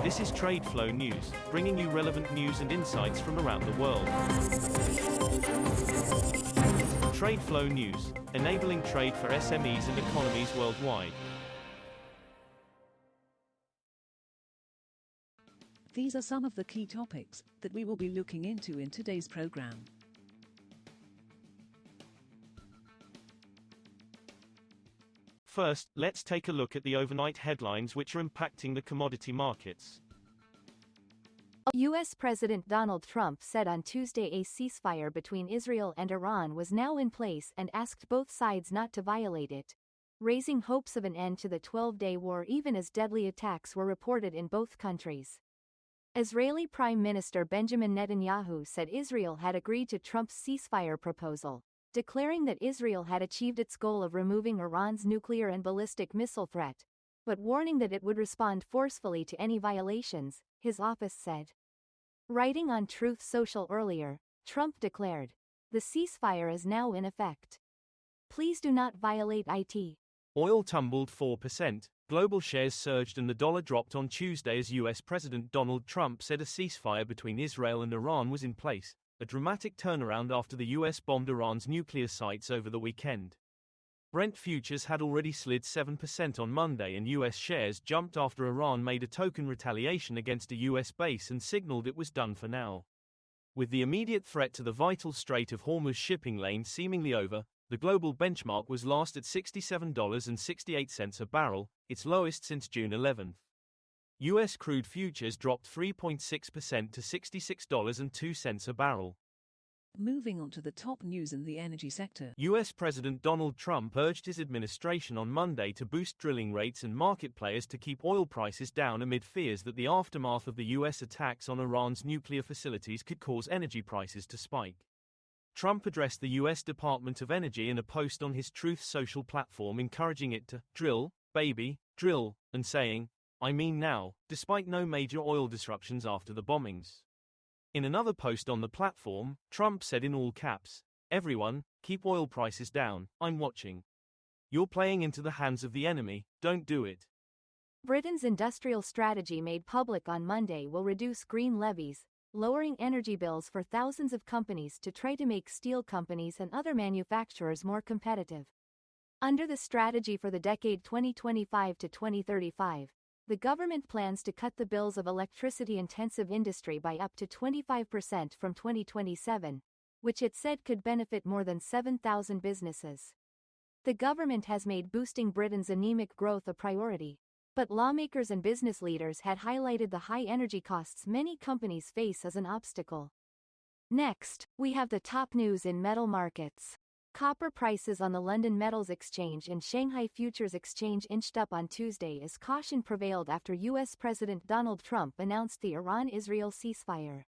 This is TradeFlow News, bringing you relevant news and insights from around the world. TradeFlow News, enabling trade for SMEs and economies worldwide. These are some of the key topics that we will be looking into in today's program. First, let's take a look at the overnight headlines which are impacting the commodity markets. U.S. President Donald Trump said on Tuesday a ceasefire between Israel and Iran was now in place and asked both sides not to violate it, raising hopes of an end to the 12-day war even as deadly attacks were reported in both countries. Israeli Prime Minister Benjamin Netanyahu said Israel had agreed to Trump's ceasefire proposal, declaring that Israel had achieved its goal of removing Iran's nuclear and ballistic missile threat, but warning that it would respond forcefully to any violations, his office said. Writing on Truth Social earlier, Trump declared, "The ceasefire is now in effect. Please do not violate it." Oil tumbled 4%, global shares surged and the dollar dropped on Tuesday as U.S. President Donald Trump said a ceasefire between Israel and Iran was in place, a dramatic turnaround after the U.S. bombed Iran's nuclear sites over the weekend. Brent futures had already slid 7% on Monday and U.S. shares jumped after Iran made a token retaliation against a U.S. base and signaled it was done for now. With the immediate threat to the vital Strait of Hormuz shipping lane seemingly over, the global benchmark was last at $67.68 a barrel, its lowest since June 11. U.S. crude futures dropped 3.6% to $66.02 a barrel. Moving on to the top news in the energy sector. U.S. President Donald Trump urged his administration on Monday to boost drilling rates and market players to keep oil prices down amid fears that the aftermath of the U.S. attacks on Iran's nuclear facilities could cause energy prices to spike. Trump addressed the U.S. Department of Energy in a post on his Truth Social platform encouraging it to drill, baby, drill, and saying, "I mean now," despite no major oil disruptions after the bombings. In another post on the platform, Trump said in all caps, "Everyone, keep oil prices down, I'm watching. You're playing into the hands of the enemy, don't do it." Britain's industrial strategy made public on Monday will reduce green levies, lowering energy bills for thousands of companies to try to make steel companies and other manufacturers more competitive. Under the strategy for the decade 2025 to 2035, the government plans to cut the bills of electricity-intensive industry by up to 25% from 2027, which it said could benefit more than 7,000 businesses. The government has made boosting Britain's anemic growth a priority, but lawmakers and business leaders had highlighted the high energy costs many companies face as an obstacle. Next, we have the top news in metal markets. Copper prices on the London Metals Exchange and Shanghai Futures Exchange inched up on Tuesday as caution prevailed after U.S. President Donald Trump announced the Iran-Israel ceasefire.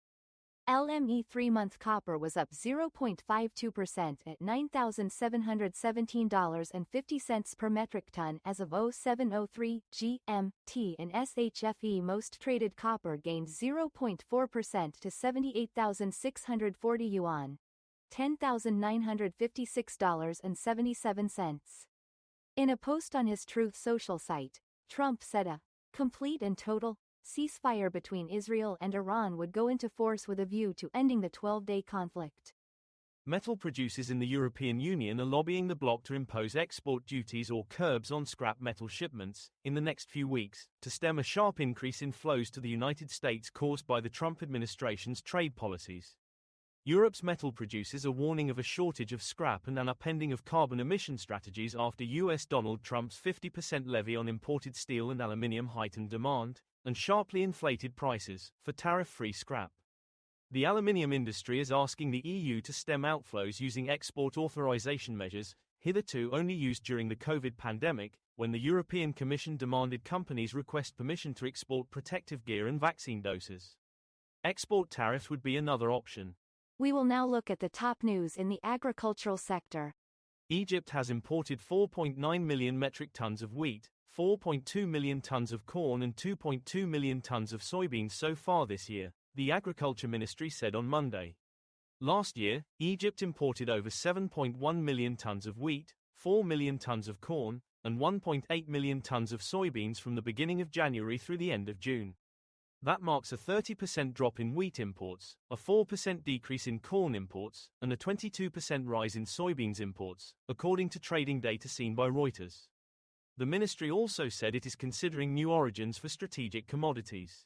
LME 3-month copper was up 0.52% at $9,717.50 per metric ton as of 07:03 GMT, and SHFE most traded copper gained 0.4% to 78,640 yuan. $10,956.77. In a post on his Truth Social site, Trump said a complete and total ceasefire between Israel and Iran would go into force with a view to ending the 12-day conflict. Metal producers in the European Union are lobbying the bloc to impose export duties or curbs on scrap metal shipments in the next few weeks to stem a sharp increase in flows to the United States caused by the Trump administration's trade policies. Europe's metal producers are warning of a shortage of scrap and an upending of carbon emission strategies after U.S. Donald Trump's 50% levy on imported steel and aluminium heightened demand and sharply inflated prices for tariff-free scrap. The aluminium industry is asking the EU to stem outflows using export authorization measures, hitherto only used during the COVID pandemic, when the European Commission demanded companies request permission to export protective gear and vaccine doses. Export tariffs would be another option. We will now look at the top news in the agricultural sector. Egypt has imported 4.9 million metric tons of wheat, 4.2 million tons of corn and 2.2 million tons of soybeans so far this year, the Agriculture Ministry said on Monday. Last year, Egypt imported over 7.1 million tons of wheat, 4 million tons of corn, and 1.8 million tons of soybeans from the beginning of January through the end of June. That marks a 30% drop in wheat imports, a 4% decrease in corn imports, and a 22% rise in soybeans imports, according to trading data seen by Reuters. The ministry also said it is considering new origins for strategic commodities.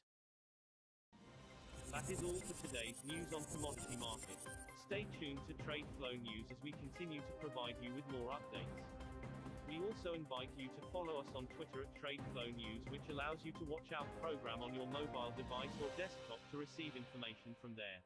That is all for today's news on commodity markets. Stay tuned to TradeFlow News as we continue to provide you with more updates. We also invite you to follow us on Twitter at TradeFlow News, which allows you to watch our program on your mobile device or desktop to receive information from there.